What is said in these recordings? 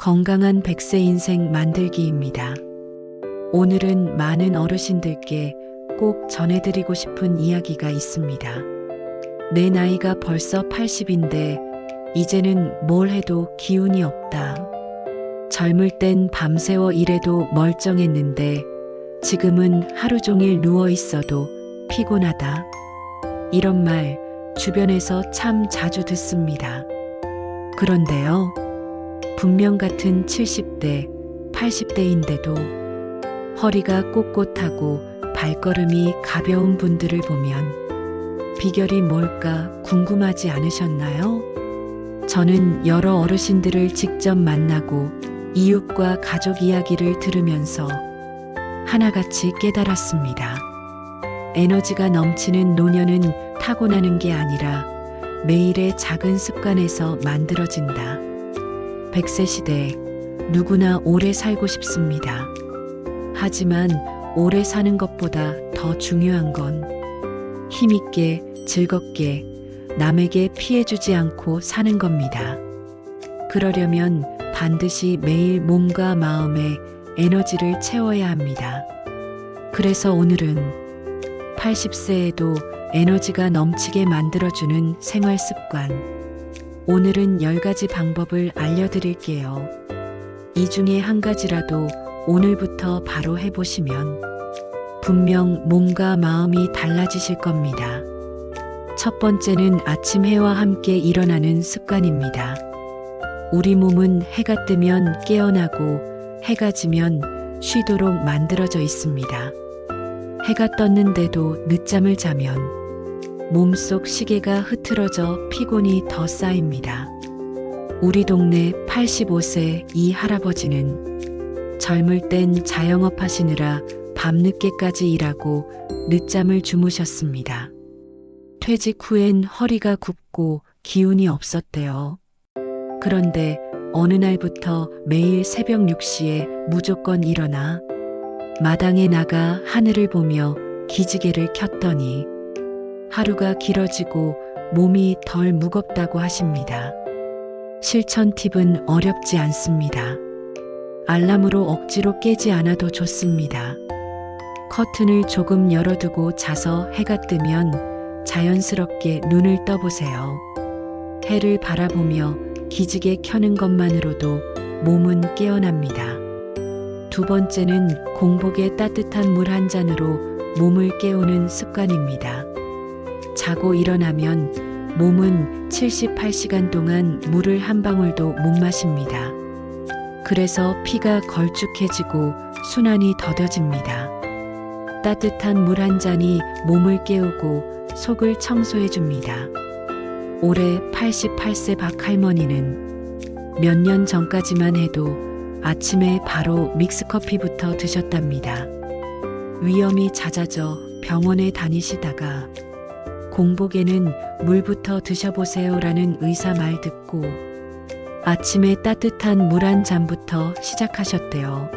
건강한 100세 인생 만들기입니다. 오늘은 많은 어르신들께 꼭 전해드리고 싶은 이야기가 있습니다. 내 나이가 벌써 80인데 이제는 뭘 해도 기운이 없다. 젊을 땐 밤새워 일해도 멀쩡했는데 지금은 하루 종일 누워 있어도 피곤하다. 이런 말 주변에서 참 자주 듣습니다. 그런데요, 분명 같은 70대, 80대인데도 허리가 꼿꼿하고 발걸음이 가벼운 분들을 보면 비결이 뭘까 궁금하지 않으셨나요? 저는 여러 어르신들을 직접 만나고 이웃과 가족 이야기를 들으면서 하나같이 깨달았습니다. 에너지가 넘치는 노년은 타고나는 게 아니라 매일의 작은 습관에서 만들어진다. 100세 시대 누구나 오래 살고 싶습니다. 하지만 오래 사는 것보다 더 중요한 건 힘있게 즐겁게 남에게 피해주지 않고 사는 겁니다. 그러려면 반드시 매일 몸과 마음에 에너지를 채워야 합니다. 그래서 오늘은 80세에도 에너지가 넘치게 만들어주는 생활 습관, 오늘은 10가지 방법을 알려드릴게요. 이 중에 한 가지라도 오늘부터 바로 해보시면 분명 몸과 마음이 달라지실 겁니다. 첫 번째는 아침 해와 함께 일어나는 습관입니다. 우리 몸은 해가 뜨면 깨어나고 해가 지면 쉬도록 만들어져 있습니다. 해가 떴는데도 늦잠을 자면 몸속 시계가 흐트러져 피곤이 더 쌓입니다. 우리 동네 85세 이 할아버지는 젊을 땐 자영업 하시느라 밤늦게까지 일하고 늦잠을 주무셨습니다. 퇴직 후엔 허리가 굽고 기운이 없었대요. 그런데 어느 날부터 매일 새벽 6시에 무조건 일어나 마당에 나가 하늘을 보며 기지개를 켰더니 하루가 길어지고 몸이 덜 무겁다고 하십니다. 실천 팁은 어렵지 않습니다. 알람으로 억지로 깨지 않아도 좋습니다. 커튼을 조금 열어두고 자서 해가 뜨면 자연스럽게 눈을 떠보세요. 해를 바라보며 기지개 켜는 것만으로도 몸은 깨어납니다. 두 번째는 공복에 따뜻한 물 한 잔으로 몸을 깨우는 습관입니다. 자고 일어나면 몸은 78시간 동안 물을 한 방울도 못 마십니다. 그래서 피가 걸쭉해지고 순환이 더뎌집니다. 따뜻한 물 한 잔이 몸을 깨우고 속을 청소해 줍니다. 올해 88세 박할머니는 몇 년 전까지만 해도 아침에 바로 믹스커피부터 드셨답니다. 위염이 잦아져 병원에 다니시다가 공복에는 물부터 드셔보세요라는 의사 말 듣고 아침에 따뜻한 물 한 잔부터 시작하셨대요.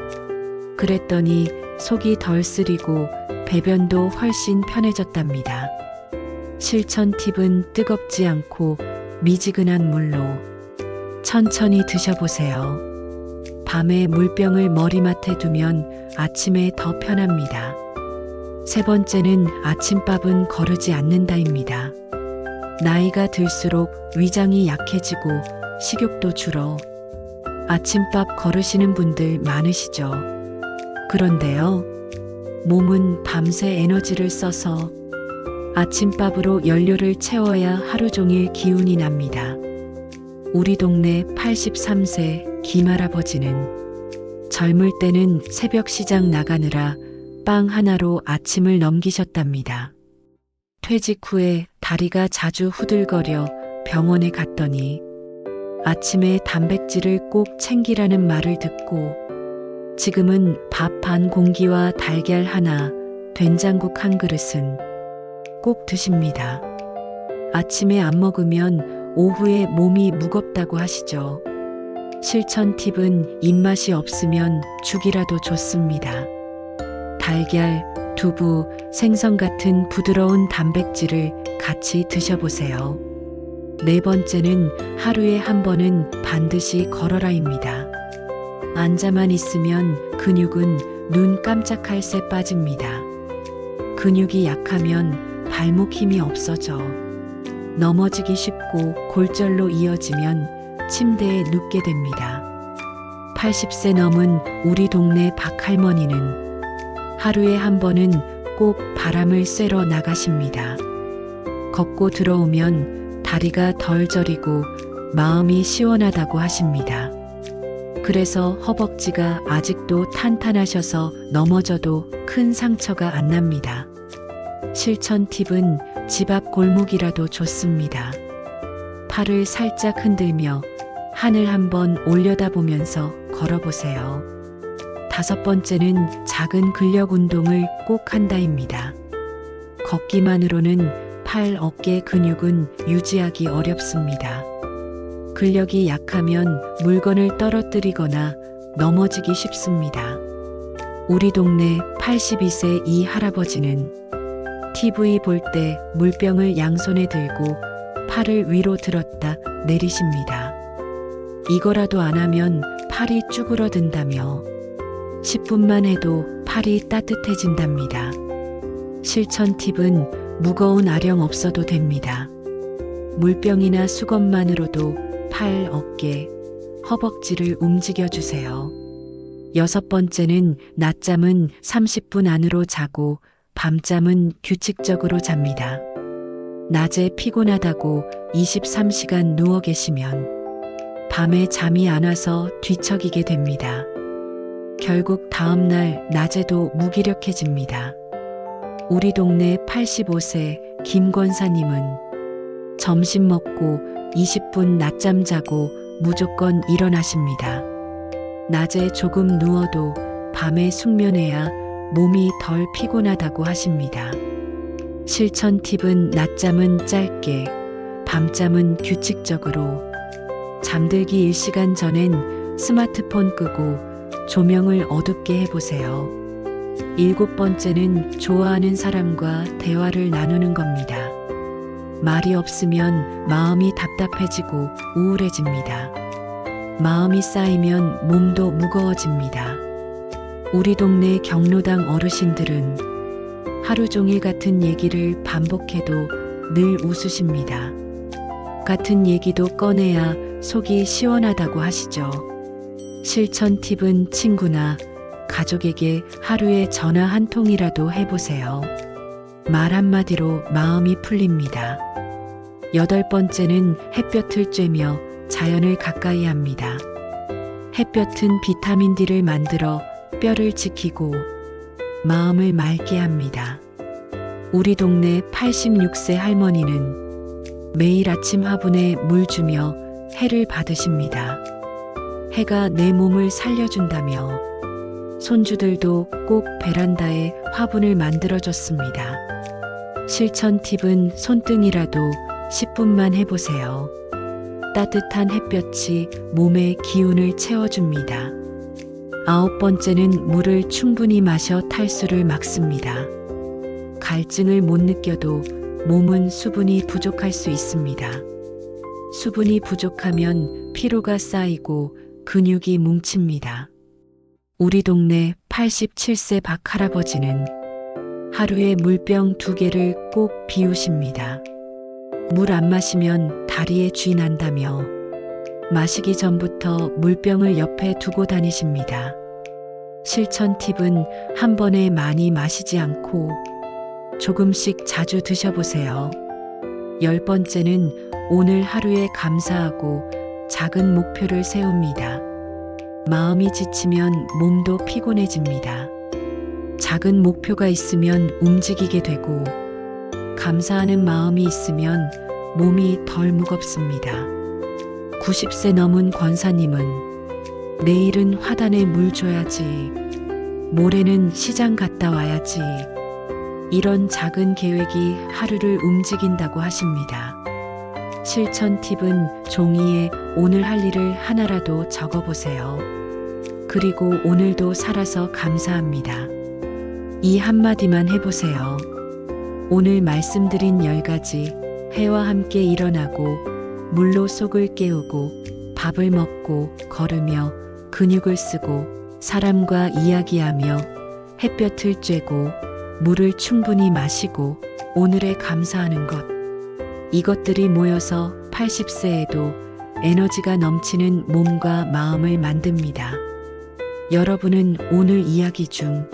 그랬더니 속이 덜 쓰리고 배변도 훨씬 편해졌답니다. 실천 팁은 뜨겁지 않고 미지근한 물로 천천히 드셔보세요. 밤에 물병을 머리맡에 두면 아침에 더 편합니다. 세 번째는 아침밥은 거르지 않는다입니다. 나이가 들수록 위장이 약해지고 식욕도 줄어 아침밥 거르시는 분들 많으시죠? 그런데요, 몸은 밤새 에너지를 써서 아침밥으로 연료를 채워야 하루 종일 기운이 납니다. 우리 동네 83세 김할아버지는 젊을 때는 새벽 시장 나가느라 빵 하나로 아침을 넘기셨답니다. 퇴직 후에 다리가 자주 후들거려 병원에 갔더니 아침에 단백질을 꼭 챙기라는 말을 듣고 지금은 밥 반 공기와 달걀 하나, 된장국 한 그릇은 꼭 드십니다. 아침에 안 먹으면 오후에 몸이 무겁다고 하시죠. 실천 팁은 입맛이 없으면 죽이라도 좋습니다. 달걀, 두부, 생선 같은 부드러운 단백질을 같이 드셔보세요. 네 번째는 하루에 한 번은 반드시 걸어라입니다. 앉아만 있으면 근육은 눈 깜짝할 새 빠집니다. 근육이 약하면 발목 힘이 없어져 넘어지기 쉽고 골절로 이어지면 침대에 눕게 됩니다. 80세 넘은 우리 동네 박할머니는 하루에 한 번은 꼭 바람을 쐬러 나가십니다. 걷고 들어오면 다리가 덜 저리고 마음이 시원하다고 하십니다. 그래서 허벅지가 아직도 탄탄하셔서 넘어져도 큰 상처가 안 납니다. 실천 팁은 집 앞 골목이라도 좋습니다. 팔을 살짝 흔들며 하늘 한번 올려다보면서 걸어보세요. 5번째는 작은 근력 운동을 꼭 한다입니다. 걷기만으로는 팔, 어깨 근육은 유지하기 어렵습니다. 근력이 약하면 물건을 떨어뜨리거나 넘어지기 쉽습니다. 우리 동네 82세 이 할아버지는 TV 볼 때 물병을 양손에 들고 팔을 위로 들었다 내리십니다. 이거라도 안 하면 팔이 쭈그러든다며 10분만 해도 팔이 따뜻해진답니다. 실천 팁은 무거운 아령 없어도 됩니다. 물병이나 수건만으로도 팔, 어깨, 허벅지를 움직여 주세요. 6번째는 낮잠은 30분 안으로 자고 밤잠은 규칙적으로 잡니다. 낮에 피곤하다고 23시간 누워 계시면 밤에 잠이 안 와서 뒤척이게 됩니다. 결국 다음날 낮에도 무기력해집니다. 우리 동네 85세 김 권사님은 점심 먹고 20분 낮잠 자고 무조건 일어나십니다. 낮에 조금 누워도 밤에 숙면해야 몸이 덜 피곤하다고 하십니다. 실천 팁은 낮잠은 짧게, 밤잠은 규칙적으로, 잠들기 1시간 전엔 스마트폰 끄고 조명을 어둡게 해보세요. 7번째는 좋아하는 사람과 대화를 나누는 겁니다. 말이 없으면 마음이 답답해지고 우울해집니다. 마음이 쌓이면 몸도 무거워집니다. 우리 동네 경로당 어르신들은 하루 종일 같은 얘기를 반복해도 늘 웃으십니다. 같은 얘기도 꺼내야 속이 시원하다고 하시죠. 실천 팁은 친구나 가족에게 하루에 전화 한 통이라도 해보세요. 말 한마디로 마음이 풀립니다. 8번째는 햇볕을 쬐며 자연을 가까이 합니다. 햇볕은 비타민 D를 만들어 뼈를 지키고 마음을 맑게 합니다. 우리 동네 86세 할머니는 매일 아침 화분에 물 주며 해를 받으십니다. 해가 내 몸을 살려준다며 손주들도 꼭 베란다에 화분을 만들어줬습니다. 실천 팁은 손등이라도 10분만 해보세요. 따뜻한 햇볕이 몸의 기운을 채워줍니다. 9번째는 물을 충분히 마셔 탈수를 막습니다. 갈증을 못 느껴도 몸은 수분이 부족할 수 있습니다. 수분이 부족하면 피로가 쌓이고 근육이 뭉칩니다. 우리 동네 87세 박 할아버지는 하루에 물병 2개를 꼭 비우십니다. 물 안 마시면 다리에 쥐 난다며 마시기 전부터 물병을 옆에 두고 다니십니다. 실천 팁은 한 번에 많이 마시지 않고 조금씩 자주 드셔보세요. 10번째는 오늘 하루에 감사하고 작은 목표를 세웁니다. 마음이 지치면 몸도 피곤해집니다. 작은 목표가 있으면 움직이게 되고 감사하는 마음이 있으면 몸이 덜 무겁습니다. 90세 넘은 권사님은 내일은 화단에 물 줘야지, 모레는 시장 갔다 와야지, 이런 작은 계획이 하루를 움직인다고 하십니다. 실천 팁은 종이에 오늘 할 일을 하나라도 적어보세요. 그리고 오늘도 살아서 감사합니다. 이 한마디만 해보세요. 오늘 말씀드린 10가지 해와 함께 일어나고 물로 속을 깨우고 밥을 먹고 걸으며 근육을 쓰고 사람과 이야기하며 햇볕을 쬐고 물을 충분히 마시고 오늘에 감사하는 것. 이것들이 모여서 80세에도 에너지가 넘치는 몸과 마음을 만듭니다. 여러분은 오늘 이야기 중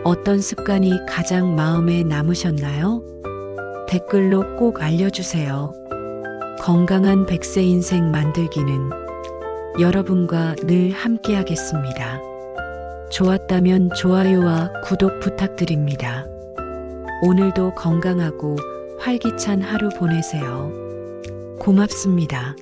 어떤 습관이 가장 마음에 남으셨나요? 댓글로 꼭 알려주세요. 건강한 100세 인생 만들기는 여러분과 늘 함께하겠습니다. 좋았다면 좋아요와 구독 부탁드립니다. 오늘도 건강하고 활기찬 하루 보내세요. 고맙습니다.